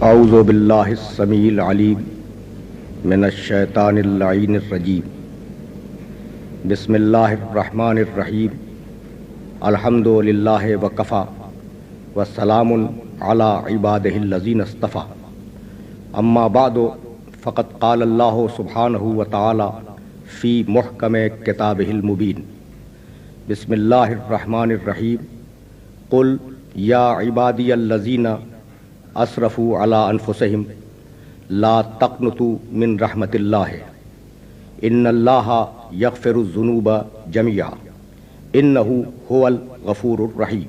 اعوذ باللہ السمیع العلیم من الشیطان اللعین الرجیم بسم اللہ الرحمن الرحیم الحمد للہ وکفی والسلام علی عبادہ الذین اصطفی اما بعد فقد قال اللہ سبحانہ وتعالی فی محکم کتابہ المبین بسم اللہ الرحمن الرحیم قل یا عبادی الذین اسرفوا علی انفسہم لا تقنطوا من رحمت اللہ ان اللہ یغفر الذنوب جميعا انہ هو الغفور الرحیم۔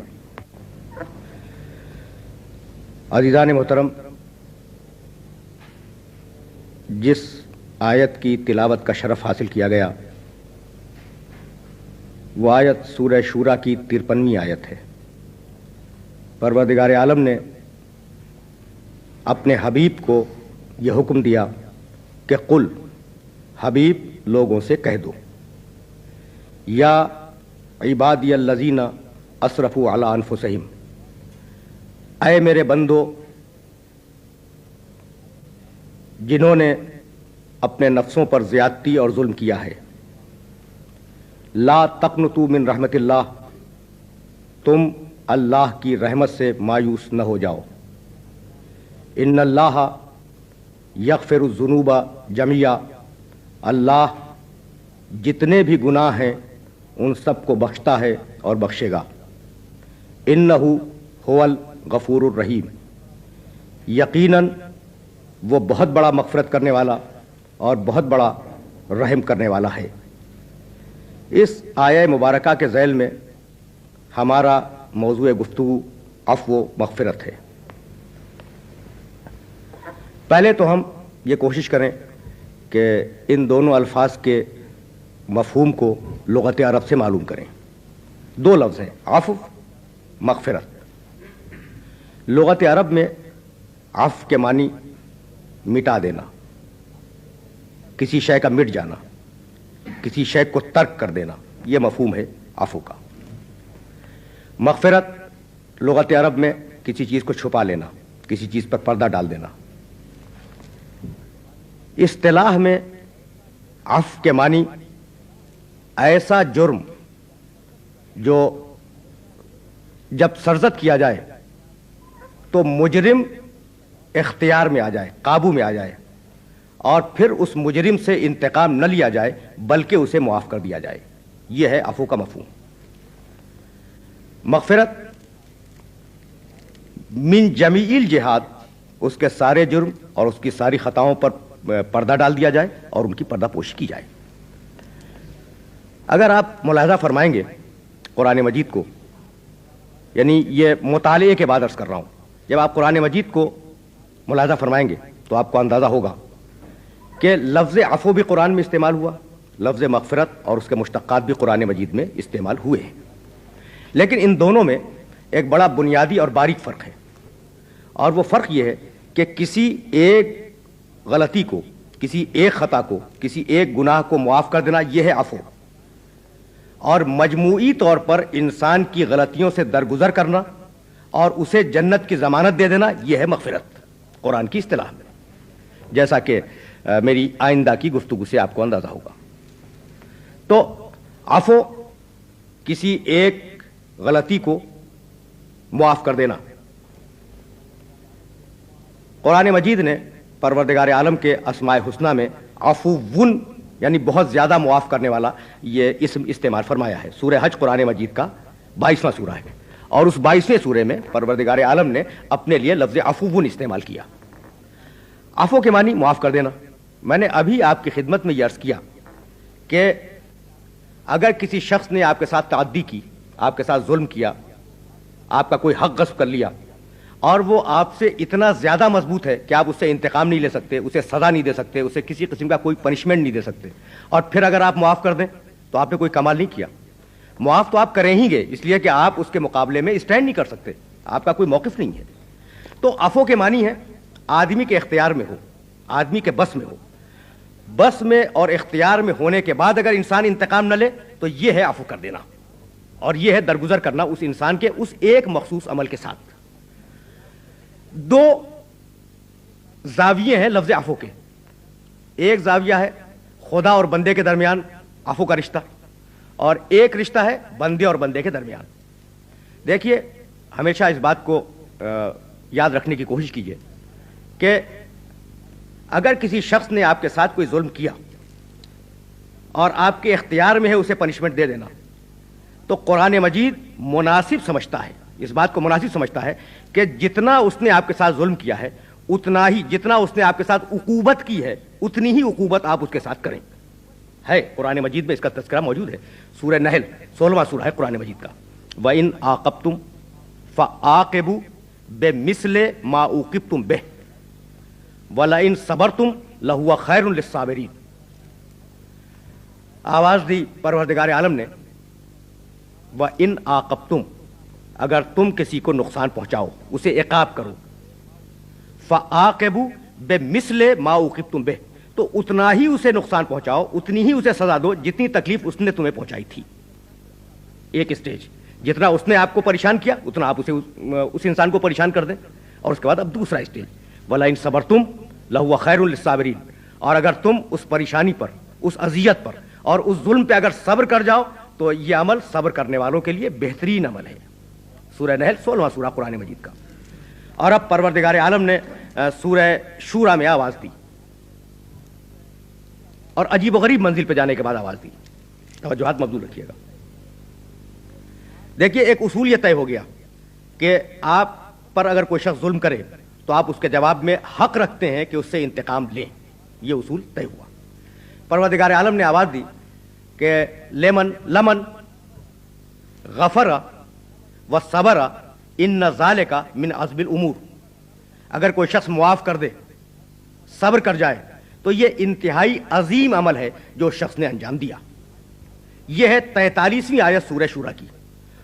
عزیزان محترم، جس آیت کی تلاوت کا شرف حاصل کیا گیا وہ آیت سورہ شورا کی 53ویں آیت ہے۔ پروردگار عالم نے اپنے حبیب کو یہ حکم دیا کہ قل، حبیب لوگوں سے کہہ دو، یا عبادی الذین اسرفوا علی انفسہم، اے میرے بندو جنہوں نے اپنے نفسوں پر زیادتی اور ظلم کیا ہے، لا تقنطوا من رحمت اللہ، تم اللہ کی رحمت سے مایوس نہ ہو جاؤ، ان اللہ یغفر الذنوب جميعا، اللہ جتنے بھی گناہ ہیں ان سب کو بخشتا ہے اور بخشے گا، انہ هو الغفور الرحیم، یقیناً وہ بہت بڑا مغفرت کرنے والا اور بہت بڑا رحم کرنے والا ہے۔ اس آیہ مبارکہ کے ذیل میں ہمارا موضوع گفتگو عفو و مغفرت ہے۔ پہلے تو ہم یہ کوشش کریں کہ ان دونوں الفاظ کے مفہوم کو لغت عرب سے معلوم کریں۔ دو لفظ ہیں، عفو، مغفرت۔ لغت عرب میں عفو کے معنی مٹا دینا، کسی شے کا مٹ جانا، کسی شے کو ترک کر دینا، یہ مفہوم ہے عفو کا۔ مغفرت لغت عرب میں کسی چیز کو چھپا لینا، کسی چیز پر پردہ ڈال دینا۔ اصطلاح میں عفو کے معنی ایسا جرم جو جب سرزد کیا جائے تو مجرم اختیار میں آ جائے، قابو میں آ جائے، اور پھر اس مجرم سے انتقام نہ لیا جائے بلکہ اسے معاف کر دیا جائے، یہ ہے عفو کا مفہوم۔ مغفرت من جمیع الجہاد، اس کے سارے جرم اور اس کی ساری خطاؤں پر پردہ ڈال دیا جائے اور ان کی پردہ پوشی کی جائے۔ اگر آپ ملاحظہ فرمائیں گے قرآن مجید کو، یعنی یہ مطالعے کے بعد عرض کر رہا ہوں، جب آپ قرآن مجید کو ملاحظہ فرمائیں گے تو آپ کو اندازہ ہوگا کہ لفظ عفو بھی قرآن میں استعمال ہوا، لفظ مغفرت اور اس کے مشتقات بھی قرآن مجید میں استعمال ہوئے ہیں، لیکن ان دونوں میں ایک بڑا بنیادی اور باریک فرق ہے، اور وہ فرق یہ ہے کہ کسی ایک غلطی کو، کسی ایک خطا کو، کسی ایک گناہ کو معاف کر دینا یہ ہے عفو، اور مجموعی طور پر انسان کی غلطیوں سے درگزر کرنا اور اسے جنت کی ضمانت دے دینا یہ ہے مغفرت قرآن کی اصطلاح میں، جیسا کہ میری آئندہ کی گفتگو سے آپ کو اندازہ ہوگا۔ تو عفو کسی ایک غلطی کو معاف کر دینا۔ قرآن مجید نے پروردگار عالم کے اسماء حسنہ میں عفوٌ یعنی بہت زیادہ معاف کرنے والا یہ اسم استعمال فرمایا ہے۔ سورہ حج قرآن مجید کا 22واں سورہ ہے، اور اس 22ویں سورے میں پروردگار عالم نے اپنے لیے لفظ عفوٌ استعمال کیا۔ عفو کے معنی معاف کر دینا۔ میں نے ابھی آپ کی خدمت میں یہ عرض کیا کہ اگر کسی شخص نے آپ کے ساتھ تعدی کی، آپ کے ساتھ ظلم کیا، آپ کا کوئی حق غصب کر لیا، اور وہ آپ سے اتنا زیادہ مضبوط ہے کہ آپ اس سے انتقام نہیں لے سکتے، اسے سزا نہیں دے سکتے، اسے کسی قسم کا کوئی پنشمنٹ نہیں دے سکتے، اور پھر اگر آپ معاف کر دیں تو آپ نے کوئی کمال نہیں کیا۔ معاف تو آپ کریں ہی گے اس لیے کہ آپ اس کے مقابلے میں اسٹینڈ نہیں کر سکتے، آپ کا کوئی موقف نہیں ہے۔ تو عفو کے معنی ہے آدمی کے اختیار میں ہو، آدمی کے بس میں ہو، بس میں اور اختیار میں ہونے کے بعد اگر انسان انتقام نہ لے تو یہ ہے عفو کر دینا، اور یہ ہے درگزر کرنا اس انسان کے اس ایک مخصوص عمل کے ساتھ۔ دو زاویے ہیں لفظ عفو کے. ایک زاویہ ہے خدا اور بندے کے درمیان عفو کا رشتہ, اور ایک رشتہ ہے بندے اور بندے کے درمیان. دیکھیے ہمیشہ اس بات کو یاد رکھنے کی کوشش کیجیے کہ اگر کسی شخص نے آپ کے ساتھ کوئی ظلم کیا اور آپ کے اختیار میں ہے اسے پنشمنٹ دے دینا, تو قرآن مجید مناسب سمجھتا ہے, اس بات کو مناسب سمجھتا ہے کہ جتنا اس نے آپ کے ساتھ ظلم کیا ہے اتنا ہی, جتنا اس نے آپ کے ساتھ عقوبت کی ہے اتنی ہی عقوبت آپ اس کے ساتھ کریں. ہے قرآن مجید میں اس کا تذکرہ موجود ہے. سورہ نحل 16واں سورہ ہے قرآن مجید کا. وَإِنْ عَاقَبْتُمْ فَعَاقِبُوا بِمِثْلِ مَا عُوقِبْتُمْ بِهِ وَلَئِنْ صَبَرْتُمْ لَهُوَ خَيْرٌ لِلصَّابِرِينَ. آواز دی پروردگار عالم نے, وَإِنْ عَاقَبْتُمْ, اگر تم کسی کو نقصان پہنچاؤ, اسے عقاب کرو, فَعَاقِبُوا بِمِثْلِ مَا عُوقِبْتُمْ بِهِ, تو اتنا ہی اسے نقصان پہنچاؤ, اتنی ہی اسے سزا دو جتنی تکلیف اس نے تمہیں پہنچائی تھی. ایک اسٹیج, جتنا اس نے آپ کو پریشان کیا اتنا آپ اسے اس انسان کو پریشان کر دیں. اور اس کے بعد اب دوسرا اسٹیج, وَلَئِنْ صَبَرْتُمْ لَهُوَ خَيْرٌ لِلصَّابِرِينَ, اور اگر تم اس پریشانی پر, اس اذیت پر اور اس ظلم پہ اگر صبر کر جاؤ تو یہ عمل صبر کرنے والوں کے لیے بہترین عمل ہے. سورہ نحل 16واں سورہ قرآن مجید کا. اور اب پروردگار عالم نے سورہ شورا میں آواز دی, اور عجیب و غریب منزل پہ جانے کے بعد آواز دی. توجہات مبذول رکھیے گا. دیکھیے ایک اصول یہ طے ہو گیا کہ آپ پر اگر کوئی شخص ظلم کرے تو آپ اس کے جواب میں حق رکھتے ہیں کہ اس سے انتقام لیں. یہ اصول طے ہوا. پروردگار عالم نے آواز دی کہ لمن غفر و صبر ان ذالک من عزم الامور, اگر کوئی شخص معاف کر دے, صبر کر جائے, تو یہ انتہائی عظیم عمل ہے جو شخص نے انجام دیا. یہ ہے 43ویں آیت سورہ شورا کی,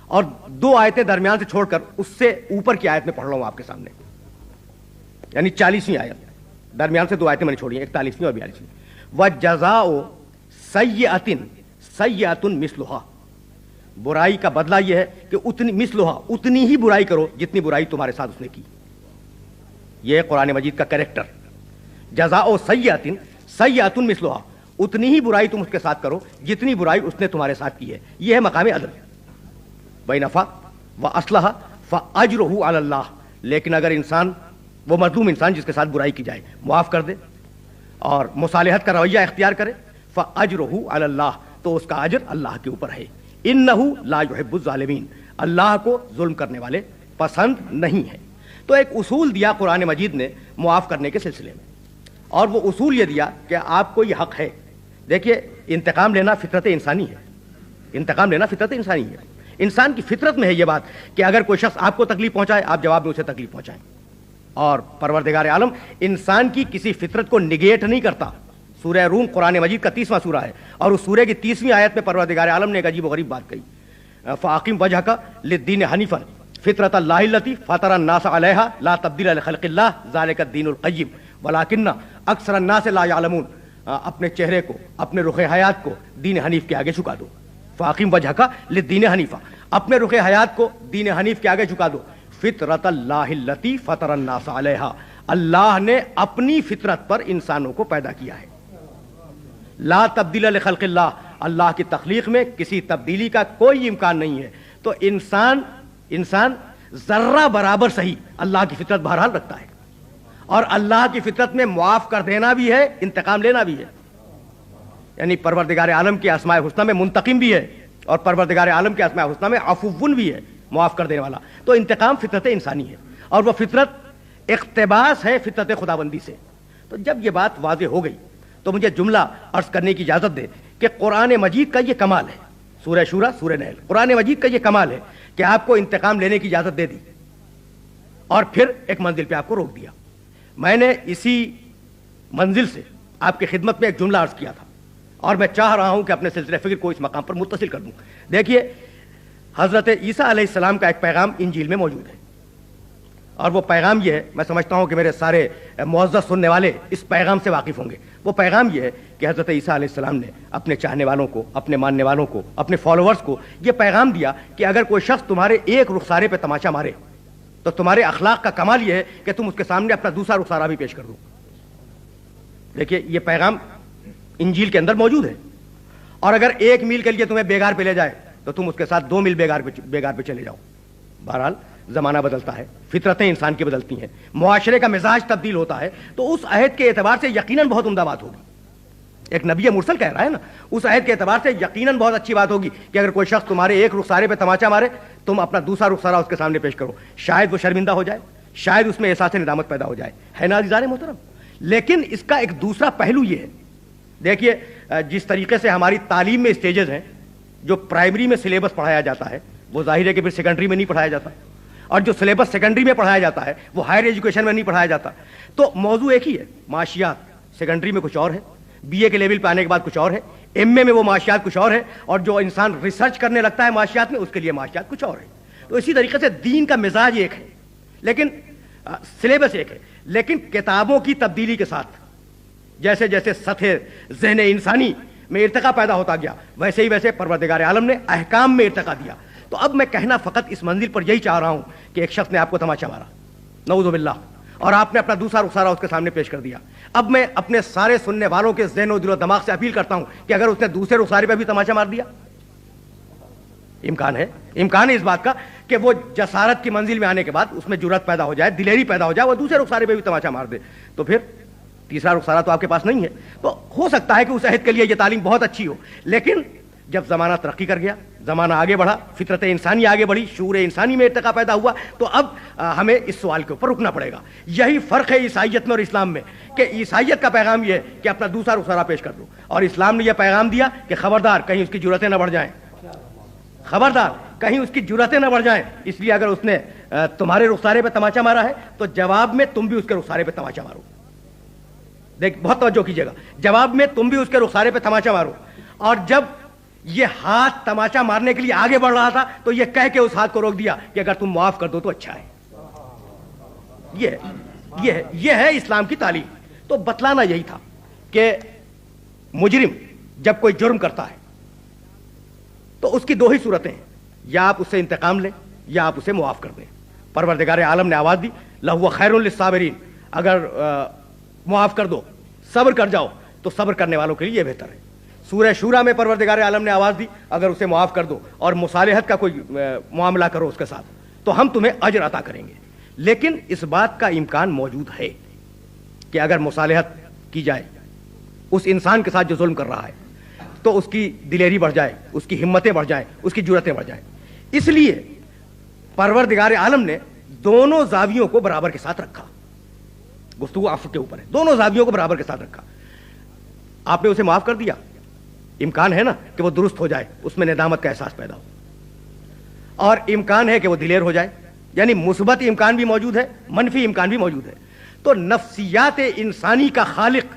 اور 2 آیتیں درمیان سے چھوڑ کر اس سے اوپر کی آیت میں پڑھ رہا ہوں آپ کے سامنے, یعنی 40ویں آیت, درمیان سے 2 آیتیں میں نے چھوڑی ہیں, 41ویں اور 42ویں. وَجَزَاءُ سَیِّئَةٍ سَیِّئَةٌ مِثْلُهَا, برائی کا بدلہ یہ ہے کہ اتنی ہی برائی کرو جتنی برائی تمہارے ساتھ اس نے کی. یہ ہے قرآن مجید کا کریکٹر. جزاء سیئۃ سیئۃ مثلھا, اتنی ہی برائی تم اس کے ساتھ کرو جتنی برائی اس نے تمہارے ساتھ کی ہے. یہ ہے مقام عدل. وَإِنْ عَفَا وَأَصْلَحَ فَأَجْرُهُ عَلَى اللَّهِ, لیکن اگر انسان, وہ مظلوم انسان جس کے ساتھ برائی کی جائے, معاف کر دے اور مصالحت کا رویہ اختیار کرے, فَأَجْرُهُ عَلَى اللَّهِ, تو اس کا اجر اللہ کے اوپر ہے. إِنَّهُ لَا يُحِبُّ الظَّالِمِينَ, اللہ کو ظلم کرنے والے پسند نہیں ہیں. تو ایک اصول دیا قرآن مجید نے معاف کرنے کے سلسلے میں, اور وہ اصول یہ دیا کہ آپ کو یہ حق ہے. دیکھیے انتقام لینا فطرت انسانی ہے, انتقام لینا فطرت انسانی ہے. انسان کی فطرت میں ہے یہ بات کہ اگر کوئی شخص آپ کو تکلیف پہنچائے آپ جواب میں اسے تکلیف پہنچائیں. اور پروردگار عالم انسان کی کسی فطرت کو نگیٹ نہیں کرتا. سورہ روم قرآن مجید کا 30واں سورہ ہے, اور اس سورہ کی 30ویں آیت میں پروردگار عالم نے ایک عجیب و غریب بات کہی. فَأَقِمْ وَجْهَكَ لِلدِّينِ حَنِيفًا فطرۃ اللہ التی فطر الناس علیہا لا تبدیل لخلق اللہ ذالک الدین القیم ولکن اکثر الناس لا یعلمون. اپنے چہرے کو, اپنے رخ حیات کو دین حنیف کے آگے جھکا دو. فاقم وجہک للدین حنیفا, اپنے رخ حیات کو دین حنیف کے آگے جھکا دو. فطرت اللہ التی فطر الناس علیہا, اللہ نے اپنی فطرت پر انسانوں کو پیدا کیا ہے. لا تبدیل لخلق اللہ, اللہ کی تخلیق میں کسی تبدیلی کا کوئی امکان نہیں ہے. تو انسان ذرہ برابر صحیح اللہ کی فطرت بہرحال رکھتا ہے, اور اللہ کی فطرت میں معاف کر دینا بھی ہے, انتقام لینا بھی ہے. یعنی پروردگار عالم کے اسماء الحسنی میں منتقم بھی ہے, اور پروردگار عالم کے اسماء الحسنی میں عفو بھی ہے, معاف کر دینے والا. تو انتقام فطرت انسانی ہے, اور وہ فطرت اقتباس ہے فطرت خداوندی سے. تو جب یہ بات واضح ہو گئی تو مجھے جملہ عرض کرنے کی اجازت دے کہ قرآن مجید کا یہ کمال ہے. سورہ شورا, سورہ نحل, قرآن مجید کا یہ کمال ہے کہ آپ کو انتقام لینے کی اجازت دے دی, اور پھر ایک منزل پہ آپ کو روک دیا. میں نے اسی منزل سے آپ کی خدمت میں ایک جملہ عرض کیا تھا, اور میں چاہ رہا ہوں کہ اپنے سلسلہ فکر کو اس مقام پر متصل کر دوں. دیکھیے حضرت عیسیٰ علیہ السلام کا ایک پیغام انجیل میں موجود ہے, اور وہ پیغام یہ ہے, میں سمجھتا ہوں کہ میرے سارے معزز سننے والے اس پیغام سے واقف ہوں گے. وہ پیغام یہ ہے کہ حضرت عیسیٰ علیہ السلام نے اپنے چاہنے والوں کو, اپنے ماننے والوں کو, اپنے فالوورز کو یہ پیغام دیا کہ اگر کوئی شخص تمہارے ایک رخسارے پہ تماشا مارے تو تمہارے اخلاق کا کمال یہ ہے کہ تم اس کے سامنے اپنا دوسرا رخسارہ بھی پیش کر دو. دیکھیے یہ پیغام انجیل کے اندر موجود ہے. اور اگر 1 میل کے لیے تمہیں بیگار پہ لے جائے تو تم اس کے ساتھ 2 میل بیگار پہ چلے جاؤ. بہرحال زمانہ بدلتا ہے, فطرتیں انسان کی بدلتی ہیں, معاشرے کا مزاج تبدیل ہوتا ہے, تو اس عہد کے اعتبار سے یقیناً بہت عمدہ بات ہوگی. ایک نبی مرسل کہہ رہا ہے نا, اس عہد کے اعتبار سے یقیناً بہت اچھی بات ہوگی کہ اگر کوئی شخص تمہارے ایک رخسارے پہ تماچا مارے, تم اپنا دوسرا رخسارہ اس کے سامنے پیش کرو. شاید وہ شرمندہ ہو جائے, شاید اس میں احساس ندامت پیدا ہو جائے, ہے نا عزیزان محترم. لیکن اس کا ایک دوسرا پہلو یہ ہے, دیکھیے جس طریقے سے ہماری تعلیم میں اسٹیجز ہیں, جو پرائمری میں سلیبس پڑھایا جاتا ہے وہ ظاہر ہے کہ پھر سیکنڈری میں نہیں پڑھایا جاتا, اور جو سلیبس سیکنڈری میں پڑھایا جاتا ہے وہ ہائر ایجوکیشن میں نہیں پڑھایا جاتا. تو موضوع ایک ہی ہے, معاشیات. سیکنڈری میں کچھ اور ہے, بی اے کے لیول پہ آنے کے بعد کچھ اور ہے, ایم اے میں وہ معاشیات کچھ اور ہے, اور جو انسان ریسرچ کرنے لگتا ہے معاشیات میں اس کے لیے معاشیات کچھ اور ہے. تو اسی طریقے سے دین کا مزاج ایک ہے, لیکن سلیبس ایک ہے, لیکن کتابوں کی تبدیلی کے ساتھ جیسے جیسے سطح ذہن انسانی میں ارتقا پیدا ہوتا گیا, ویسے ہی ویسے پروردگار عالم نے احکام میں ارتقا دیا. تو اب میں کہنا فقط اس منزل پر یہی چاہ رہا ہوں کہ ایک شخص نے آپ کو تماچا مارا, نعوذ باللہ, اور آپ نے اپنا دوسرا رخسارہ اس کے سامنے پیش کر دیا. اب میں اپنے سارے سننے والوں کے ذہن و دل و دماغ سے اپیل کرتا ہوں کہ اگر اس نے دوسرے رخسارے پہ بھی تماچا مار دیا, امکان ہے اس بات کا کہ وہ جسارت کی منزل میں آنے کے بعد اس میں جرأت پیدا ہو جائے, دلیری پیدا ہو جائے, وہ دوسرے رخسارے پہ بھی تماچا مار دے, تو پھر تیسرا رخسارہ تو آپ کے پاس نہیں ہے. تو ہو سکتا ہے کہ اس عہد کے لیے یہ تعلیم بہت اچھی ہو, لیکن جب زمانہ ترقی کر گیا, زمانہ آگے بڑھا, فطرت انسانی آگے بڑھی, شعور انسانی میں ارتقا پیدا ہوا, تو اب ہمیں اس سوال کے اوپر رکنا پڑے گا. یہی فرق ہے عیسائیت میں اور اسلام میں, کہ عیسائیت کا پیغام یہ ہے کہ اپنا دوسرا رخسارہ پیش کر دو, اور اسلام نے یہ پیغام دیا کہ خبردار کہیں اس کی جرأتیں نہ بڑھ جائیں, خبردار کہیں اس کی جرأتیں نہ بڑھ جائیں. اس لیے اگر اس نے تمہارے رخسارے پہ تماچا مارا ہے تو جواب میں تم بھی اس کے رخسارے پہ تماچا مارو. دیکھ بہت توجہ کیجیے گا, جواب میں تم بھی اس کے رخسارے پہ تماچا مارو. اور جب یہ ہاتھ تماچا مارنے کے لیے آگے بڑھ رہا تھا تو یہ کہہ کے اس ہاتھ کو روک دیا کہ اگر تم معاف کر دو تو اچھا ہے. یہ ہے اسلام کی تعلیم. تو بتلانا یہی تھا کہ مجرم جب کوئی جرم کرتا ہے تو اس کی 2 ہی صورتیں ہیں, یا آپ اس سے انتقام لیں یا آپ اسے معاف کر دیں. پروردگار عالم نے آواز دی لہو خیر للصابرین, اگر معاف کر دو, صبر کر جاؤ تو صبر کرنے والوں کے لیے یہ بہتر ہے. سورہ شورا میں پروردگار عالم نے آواز دی اگر اسے معاف کر دو اور مصالحت کا کوئی معاملہ کرو اس کے ساتھ تو ہم تمہیں اجر عطا کریں گے. لیکن اس بات کا امکان موجود ہے کہ اگر مصالحت کی جائے اس انسان کے ساتھ جو ظلم کر رہا ہے تو اس کی دلیری بڑھ جائے, اس کی ہمتیں بڑھ جائیں, اس کی جرأتیں بڑھ جائیں. اس لیے پروردگار عالم نے دونوں زاویوں کو برابر کے ساتھ رکھا. گفتگو عفو کے اوپر ہے, دونوں زاویوں کو برابر کے ساتھ رکھا. آپ نے اسے معاف کر دیا, امکان ہے نا کہ وہ درست ہو جائے, اس میں ندامت کا احساس پیدا ہو, اور امکان ہے کہ وہ دلیر ہو جائے, یعنی مثبت امکان بھی موجود ہے, منفی امکان بھی موجود ہے. تو نفسیات انسانی کا خالق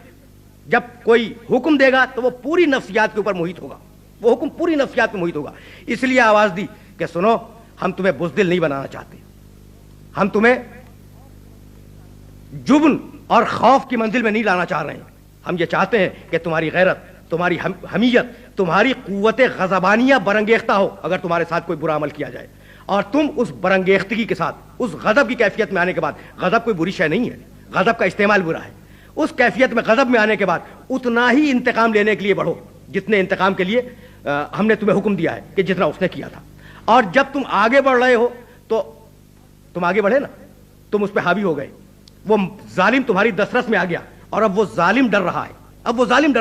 جب کوئی حکم دے گا تو وہ پوری نفسیات کے اوپر محیط ہوگا, وہ حکم پوری نفسیات میں محیط ہوگا. اس لیے آواز دی کہ سنو, ہم تمہیں بزدل نہیں بنانا چاہتے, ہم تمہیں جبن اور خوف کی منزل میں نہیں لانا چاہ رہے ہیں. ہم یہ چاہتے ہیں کہ تمہاری غیرت, تمہاری حمیت, تمہاری قوت غضبانیہ برانگیختہ ہو اگر تمہارے ساتھ کوئی برا عمل کیا جائے, اور تم اس برانگیختگی کے ساتھ اس غضب کی کیفیت میں آنے کے بعد, غضب کوئی بری شے نہیں ہے, غضب کا استعمال برا ہے, اس کیفیت میں غضب میں آنے کے بعد اتنا ہی انتقام لینے کے لیے بڑھو جتنے انتقام کے لیے ہم نے تمہیں حکم دیا ہے کہ جتنا اس نے کیا تھا. اور جب تم آگے بڑھ رہے ہو تو تم آگے بڑھے نا, تم اس پہ حاوی ہو گئے, وہ ظالم تمہاری دسترس میں آ گیا, اور اب وہ ظالم ڈر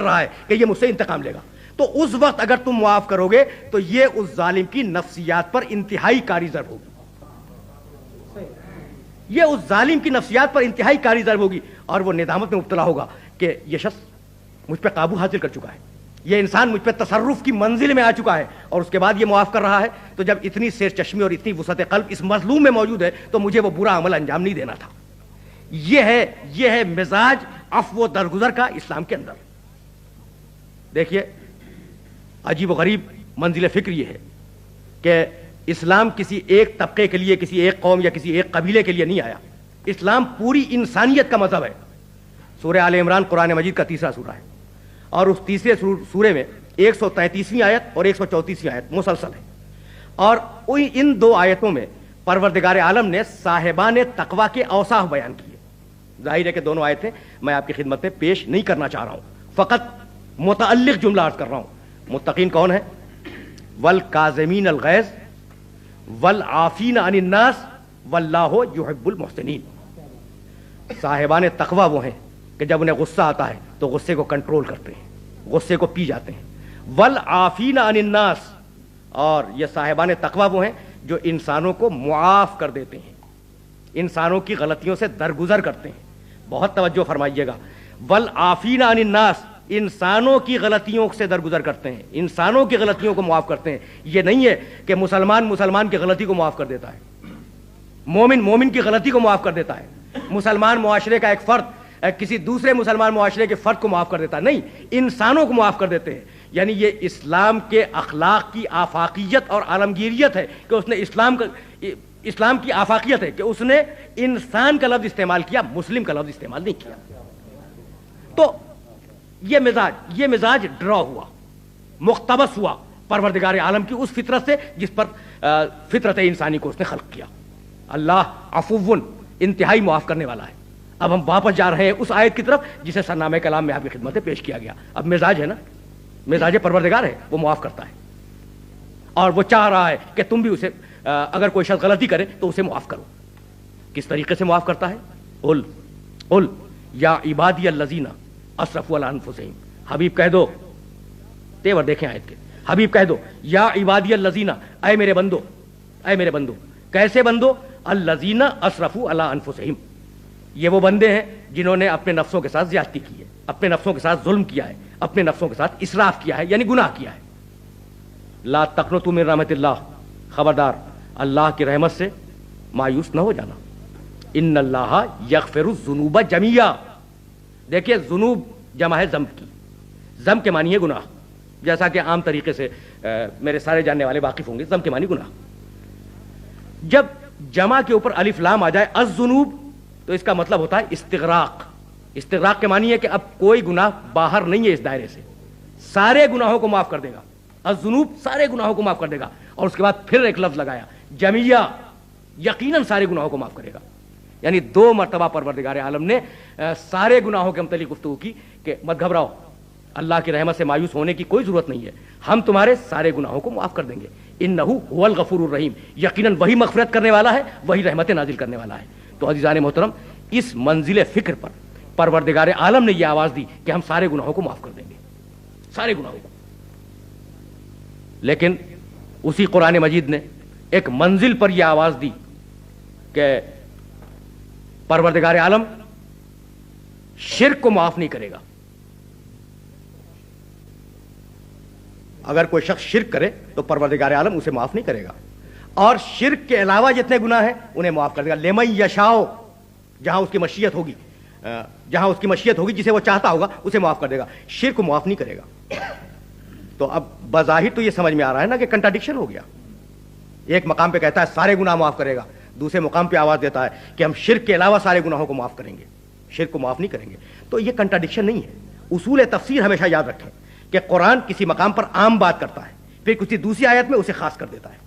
رہا ہے, کہ یہ مجھ سے انتقام لے گا. تو اس وقت اگر تم معاف کرو گے تو یہ اس ظالم کی نفسیات پر انتہائی کاری ضرب ہوگی, یہ اس ظالم کی نفسیات پر انتہائی کاری ضرب ہوگی, اور وہ ندامت میں مبتلا ہوگا کہ یہ شخص مجھ پہ قابو حاصل کر چکا ہے, یہ انسان مجھ پہ تصرف کی منزل میں آ چکا ہے, اور اس کے بعد یہ معاف کر رہا ہے. تو جب اتنی سیر چشمی اور اتنی وسعت قلب اس مظلوم میں موجود ہے تو مجھے وہ برا عمل انجام نہیں دینا تھا. یہ ہے مزاج عفو و درگزر کا اسلام کے اندر. دیکھیے عجیب و غریب منزل فکر یہ ہے کہ اسلام کسی ایک طبقے کے لیے, کسی ایک قوم یا کسی ایک قبیلے کے لیے نہیں آیا. اسلام پوری انسانیت کا مذہب ہے. سورہ آل عمران قرآن مجید کا 3 سورہ ہے, اور اس تیسرے سورے میں 133ویں آیت اور 134ویں آیت مسلسل ہے, اور ان 2 آیتوں میں پروردگار عالم نے صاحبان تقوی کے اوصاف بیان کیے. ظاہر ہے کہ دونوں آیتیں میں آپ کی خدمت میں پیش نہیں کرنا چاہ رہا ہوں, فقط متعلق جملہ عرض کر رہا ہوں. متقین کون ہیں؟ والکاظمین الغیظ والعافین عن الناس واللہ یحب المحسنین. صاحبان تقوی وہ ہیں کہ جب انہیں غصہ آتا ہے تو غصے کو کنٹرول کرتے ہیں, غصے کو پی جاتے ہیں. والعافین عن الناس, اور یہ صاحبان تقوی وہ ہیں جو انسانوں کو معاف کر دیتے ہیں, انسانوں کی غلطیوں سے درگزر کرتے ہیں. بہت توجہ فرمائیے گا. والعافین عن الناس, انسانوں کی غلطیوں سے درگزر کرتے ہیں, انسانوں کی غلطیوں کو معاف کرتے ہیں. یہ نہیں ہے کہ مسلمان کی غلطی کو معاف کر دیتا ہے, مومن کی غلطی کو معاف کر دیتا ہے, مسلمان معاشرے کا ایک فرد کسی دوسرے مسلمان معاشرے کے فرد کو معاف کر دیتا ہے. نہیں, انسانوں کو معاف کر دیتے ہیں. یعنی یہ اسلام کے اخلاق کی آفاقیت اور عالمگیریت ہے کہ اس نے اسلام کی آفاقیت ہے کہ اس نے انسان کا لفظ استعمال کیا, مسلم کا لفظ استعمال نہیں کیا. تو یہ مزاج ڈرا ہوا, مقتبس ہوا پروردگار عالم کی اس فطرت سے جس پر فطرت انسانی کو اس نے خلق کیا. اللہ عفو, انتہائی معاف کرنے والا ہے. اب ہم واپس جا رہے ہیں اس آیت کی طرف جسے سرنامہ کلام میں آپ کی خدمت میں پیش کیا گیا. اب مزاج ہے نا, مزاج پروردگار ہے, وہ معاف کرتا ہے اور وہ چاہ رہا ہے کہ تم بھی اسے, اگر کوئی شخص غلطی کرے تو اسے معاف کرو. کس طریقے سے معاف کرتا ہے؟ قل یا عبادی الذین اسرفوا علی انفسہم. حبیب کہہ دو, تیور دیکھیں آیت کے, حبیب کہہ دو یا عبادی الذین, اے میرے بندو, اے میرے بندو. کیسے بندو؟ الذین اسرفوا علی انفسہم, یہ وہ بندے ہیں جنہوں نے اپنے نفسوں کے ساتھ زیادتی کی ہے, اپنے نفسوں کے ساتھ ظلم کیا ہے, اپنے نفسوں کے ساتھ اسراف کیا ہے, یعنی گناہ کیا ہے. لا تقنطوا من رحمت اللہ, خبردار اللہ کی رحمت سے مایوس نہ ہو جانا. ان اللہ یغفر الذنوب جميعا. دیکھیے ذنوب جمع ہے ذنب کی, ذنب کے معنی ہے گناہ, جیسا کہ عام طریقے سے میرے سارے جاننے والے واقف ہوں گے. ذنب کے معنی گناہ. جب جمع کے اوپر الف لام آ جائے الذنوب تو اس کا مطلب ہوتا ہے استغراق. استغراق کے معنی ہے کہ اب کوئی گناہ باہر نہیں ہے اس دائرے سے, سارے گناہوں کو معاف کر دے گا. الذنوب سارے گناہوں کو معاف کر دے گا. اور اس کے بعد پھر ایک لفظ لگایا جمیعہ, یقیناً سارے گناہوں کو معاف کرے گا. یعنی 2 مرتبہ پروردگار عالم نے سارے گناہوں کے متعلق گفتگو کی کہ مت گھبراؤ, اللہ کی رحمت سے مایوس ہونے کی کوئی ضرورت نہیں ہے, ہم تمہارے سارے گناہوں کو معاف کر دیں گے. انہ هو الغفور الرحیم, یقیناً وہی مغفرت کرنے والا ہے, وہی رحمت نازل کرنے والا ہے. تو عزیزان محترم, اس منزل فکر پر پروردگار عالم نے یہ آواز دی کہ ہم سارے گناہوں کو معاف کر دیں گے, سارے گناہوں کو. لیکن اسی قرآن مجید نے ایک منزل پر یہ آواز دی کہ پروردگار عالم شرک کو معاف نہیں کرے گا. اگر کوئی شخص شرک کرے تو پروردگار عالم اسے معاف نہیں کرے گا, اور شرک کے علاوہ جتنے گناہ ہیں انہیں معاف کر دے گا. لمن یشاء, جہاں اس کی مشیت ہوگی, جہاں اس کی مشیت ہوگی, جسے وہ چاہتا ہوگا اسے معاف کر دے گا, شرک کو معاف نہیں کرے گا. تو اب بظاہر تو یہ سمجھ میں آ رہا ہے نا کہ کنٹراڈکشن ہو گیا. ایک مقام پہ کہتا ہے سارے گناہ معاف کرے گا, دوسرے مقام پہ آواز دیتا ہے کہ ہم شرک کے علاوہ سارے گناہوں کو معاف کریں گے, شرک کو معاف نہیں کریں گے. تو یہ کنٹراڈکشن نہیں ہے. اصول تفسیر ہمیشہ یاد رکھیں کہ قرآن کسی مقام پر عام بات کرتا ہے, پھر کسی دوسری آیت میں اسے خاص کر دیتا ہے.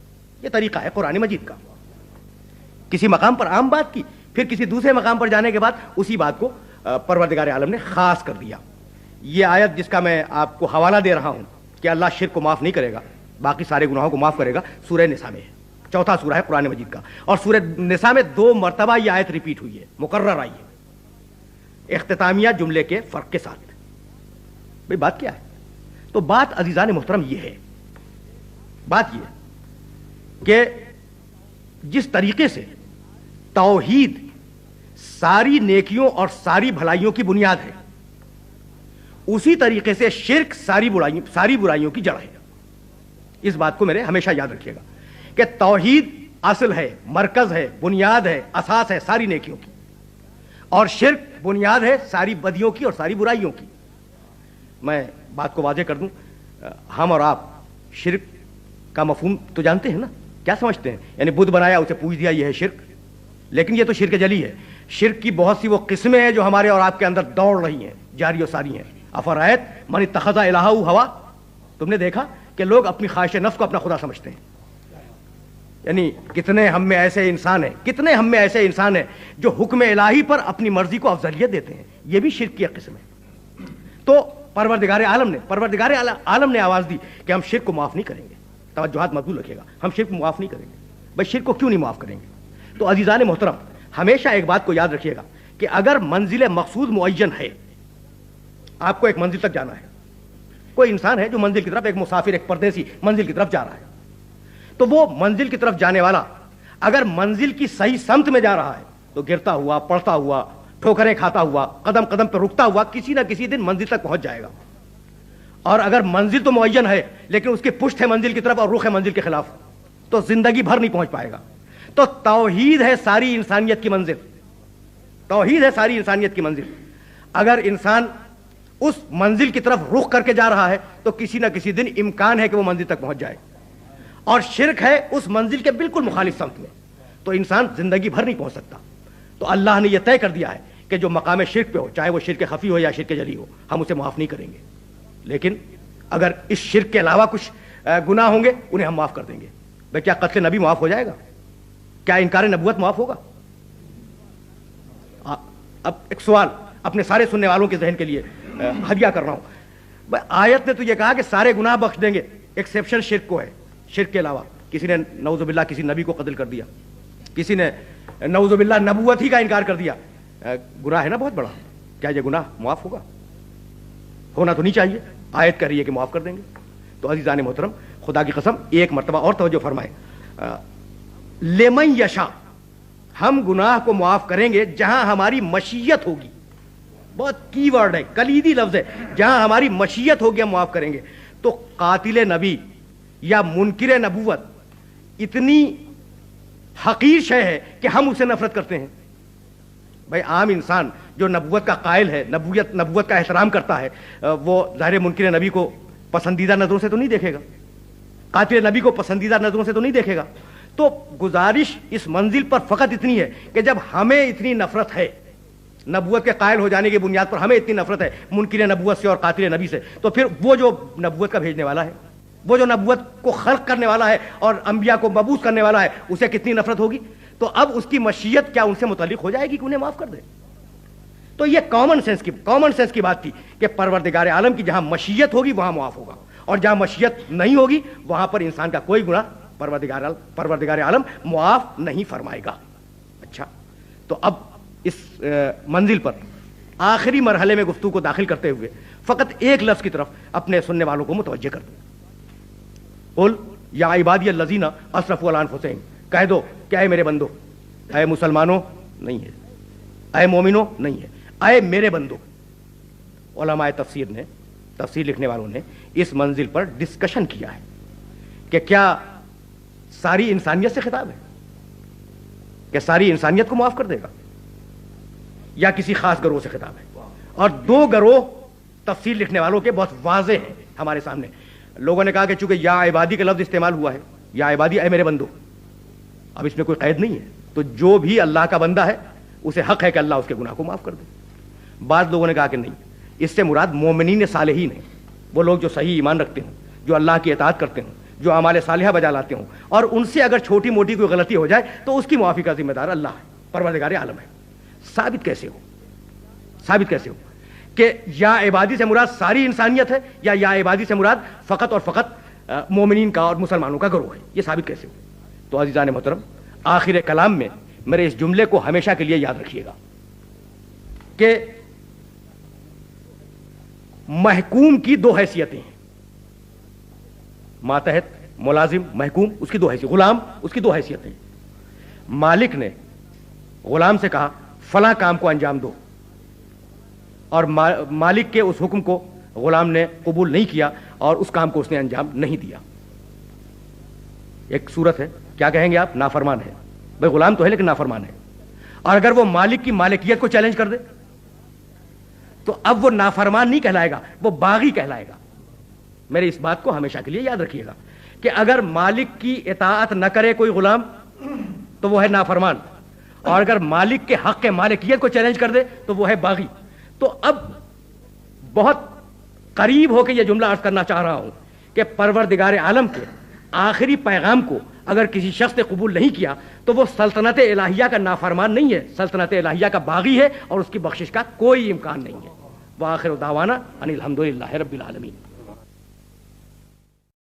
یہ طریقہ ہے قرآن مجید کا. کسی مقام پر عام بات کی, پھر کسی دوسرے مقام پر جانے کے بعد اسی بات کو پروردگار عالم نے خاص کر دیا. یہ آیت جس کا میں آپ کو حوالہ دے رہا ہوں کہ اللہ شرک کو معاف نہیں کرے گا, باقی سارے گناہوں کو معاف کرے گا, سورہ نساء میں ہے. 4تھا سورہ ہے قرآن مجید کا, اور سورہ نساء میں 2 مرتبہ یہ آیت ریپیٹ ہوئی ہے, مکرر آئی ہے, اختتامیہ جملے کے فرق کے ساتھ. بھئی بات کیا ہے؟ تو بات عزیزان محترم یہ ہے, بات یہ ہے کہ جس طریقے سے توحید ساری نیکیوں اور ساری بھلائیوں کی بنیاد ہے, اسی طریقے سے شرک ساری برائیوں کی جڑ ہے. اس بات کو میرے ہمیشہ یاد رکھیے گا کہ توحید اصل ہے, مرکز ہے, بنیاد ہے, اساس ہے ساری نیکیوں کی, اور شرک بنیاد ہے ساری بدیوں کی اور ساری برائیوں کی. میں بات کو واضح کر دوں, ہم اور آپ شرک کا مفہوم تو جانتے ہیں نا, کیا سمجھتے ہیں؟ یعنی بدھ بنایا اسے پوج دیا, یہ ہے شرک. لیکن یہ تو شرک جلی ہے. شرک کی بہت سی وہ قسمیں ہیں جو ہمارے اور آپ کے اندر دوڑ رہی ہیں, جاری و ساری ہیں. افرایت من اتخذ الہہ ہوا, تم نے دیکھا کہ لوگ اپنی خواہش نفس کو اپنا خدا سمجھتے ہیں. یعنی کتنے ہم میں ایسے انسان ہیں، کتنے ہم میں ایسے انسان ہیں جو حکم الہی پر اپنی مرضی کو افضلیت دیتے ہیں. یہ بھی شرک کی ایک قسم ہے. تو پروردگار عالم نے آواز دی کہ ہم شرک کو معاف نہیں کریں گے. توجہات مقبول رکھیے گا، ہم شرک کو معاف نہیں کریں گے. بھائی شرک کو کیوں نہیں معاف کریں گے؟ تو عزیزان محترم، ہمیشہ ایک بات کو یاد رکھیے گا کہ اگر منزل مقصود معین ہے، آپ کو ایک منزل تک جانا ہے، کوئی انسان ہے جو منزل کی طرف، ایک مسافر، ایک پردیسی منزل کی طرف جا رہا ہے، تو وہ منزل کی طرف جانے والا اگر منزل کی صحیح سمت میں جا رہا ہے تو گرتا ہوا، پڑتا ہوا، ٹھوکریں کھاتا ہوا، قدم قدم پہ رکتا ہوا کسی نہ کسی دن منزل تک پہنچ جائے گا. اور اگر منزل تو معین ہے لیکن اس کی پشت ہے منزل کی طرف اور رخ ہے منزل کے خلاف، تو زندگی بھر نہیں پہنچ پائے گا. تو توحید ہے ساری انسانیت کی منزل، توحید ہے ساری انسانیت کی منزل. اگر انسان اس منزل کی طرف رخ کر کے جا رہا ہے تو کسی نہ کسی دن امکان ہے کہ وہ منزل تک پہنچ جائے. اور شرک ہے اس منزل کے بالکل مخالف سمت میں، تو انسان زندگی بھر نہیں پہنچ سکتا. تو اللہ نے یہ طے کر دیا ہے کہ جو مقام شرک پہ ہو، چاہے وہ شرک خفی ہو یا شرک جلی ہو، ہم اسے معاف نہیں کریں گے. لیکن اگر اس شرک کے علاوہ کچھ گناہ ہوں گے انہیں ہم معاف کر دیں گے. بھئی کیا قتل نبی معاف ہو جائے گا؟ کیا انکار نبوت معاف ہوگا؟ اب ایک سوال اپنے سارے سننے والوں کے ذہن کے لیے ہدیہ کر رہا ہوں. آیت نے تو یہ کہا کہ سارے گناہ بخش دیں گے، ایکسیپشن شرک کو ہے. شرک کے علاوہ کسی نے نعوذ باللہ کسی نبی کو قتل کر دیا، کسی نے نعوذ باللہ نبوت ہی کا انکار کر دیا، گناہ ہے نا بہت بڑا. کیا یہ گناہ معاف ہوگا؟ ہونا تو نہیں چاہیے. آیت کہہ رہی ہے کہ معاف کر دیں گے. تو عزیزان محترم، خدا کی قسم ایک مرتبہ اور توجہ فرمائیں، لمن یشاء، ہم گناہ کو معاف کریں گے جہاں ہماری مشیت ہوگی. بہت کی ورڈ ہے، کلیدی لفظ ہے، جہاں ہماری مشیت ہوگی ہم معاف کریں گے. تو قاتل نبی یا منکر نبوت اتنی حقیر شے ہے کہ ہم اسے نفرت کرتے ہیں. بھائی عام انسان جو نبوت کا قائل ہے، نبوت کا احترام کرتا ہے، وہ ظاہر منکر نبی کو پسندیدہ نظروں سے تو نہیں دیکھے گا، قاتل نبی کو پسندیدہ نظروں سے تو نہیں دیکھے گا. تو گزارش اس منزل پر فقط اتنی ہے کہ جب ہمیں اتنی نفرت ہے، نبوت کے قائل ہو جانے کی بنیاد پر ہمیں اتنی نفرت ہے منکر نبوت سے اور قاتل نبی سے، تو پھر وہ جو نبوت کا بھیجنے والا ہے، وہ جو نبوت کو خلق کرنے والا ہے اور انبیاء کو مبعوث کرنے والا ہے، اسے کتنی نفرت ہوگی. تو اب اس کی مشیت کیا ان سے متعلق ہو جائے گی کہ انہیں معاف کر دے؟ تو یہ کامن سینس کی بات تھی کہ پروردگار عالم کی جہاں مشیت ہوگی وہاں معاف ہوگا، اور جہاں مشیت نہیں ہوگی وہاں پر انسان کا کوئی گناہ پروردگار عالم معاف نہیں فرمائے گا. اچھا، تو اب اس منزل پر آخری مرحلے میں گفتگو کو داخل کرتے ہوئے فقط ایک لفظ کی طرف اپنے سننے والوں کو متوجہ کر دیں. قل یا عبادی الذین اسرفوا علی انفسہم، کہہ دو کہ اے میرے بندو، اے مسلمانوں نہیں ہے، اے مومنوں نہیں ہے، اے میرے بندو. علماء تفسیر لکھنے والوں نے اس منزل پر ڈسکشن کیا ہے کہ کیا ساری انسانیت سے خطاب ہے، کہ ساری انسانیت کو معاف کر دے گا، یا کسی خاص گروہ سے خطاب ہے. اور دو گروہ تفسیر لکھنے والوں کے بہت واضح ہیں ہمارے سامنے. لوگوں نے کہا کہ چونکہ یا عبادی کا لفظ استعمال ہوا ہے، یا عبادی اے میرے بندو، اب اس میں کوئی قید نہیں ہے، تو جو بھی اللہ کا بندہ ہے اسے حق ہے کہ اللہ اس کے گناہ کو معاف کر دے. بعض لوگوں نے کہا کہ نہیں، اس سے مراد مومنین صالحین ہیں، وہ لوگ جو صحیح ایمان رکھتے ہوں، جو اللہ کی اطاعت کرتے ہوں، جو اعمال صالحہ بجا لاتے ہوں، اور ان سے اگر چھوٹی موٹی کوئی غلطی ہو جائے تو اس کی معافی کا ذمہ دار اللہ ہے، پروردگار عالم ہے. ثابت کیسے ہو کہ یا عبادی سے مراد ساری انسانیت ہے، یا عبادی سے مراد فقط اور فقط مومنین کا اور مسلمانوں کا گروہ ہے؟ یہ ثابت کیسے ہو؟ تو عزیزان محترم، آخر کلام میں میرے اس جملے کو ہمیشہ کے لیے یاد رکھیے گا کہ محکوم کی دو حیثیتیں ہیں، ماتحت، ملازم، محکوم، اس کی دو حیثیت، غلام، اس کی دو حیثیتیں. مالک نے غلام سے کہا فلاں کام کو انجام دو، اور مالک کے اس حکم کو غلام نے قبول نہیں کیا اور اس کام کو اس نے انجام نہیں دیا. ایک صورت ہے، کیا کہیں گے آپ؟ نافرمان ہے. بھائی غلام تو ہے لیکن نافرمان ہے. اور اگر وہ مالک کی مالکیت کو چیلنج کر دے تو اب وہ نافرمان نہیں کہلائے گا، وہ باغی کہلائے گا. میرے اس بات کو ہمیشہ کے لیے یاد رکھیے گا کہ اگر مالک کی اطاعت نہ کرے کوئی غلام تو وہ ہے نافرمان، اور اگر مالک کے حق مالکیت کو چیلنج کر دے تو وہ ہے باغی. تو اب بہت قریب ہو کے یہ جملہ عرض کرنا چاہ رہا ہوں کہ پروردگار عالم کے آخری پیغام کو اگر کسی شخص نے قبول نہیں کیا تو وہ سلطنت الہیہ کا نافرمان نہیں ہے، سلطنت الہیہ کا باغی ہے اور اس کی بخشش کا کوئی امکان نہیں ہے۔ وآخر دعوانا ان الحمدللہ رب العالمین۔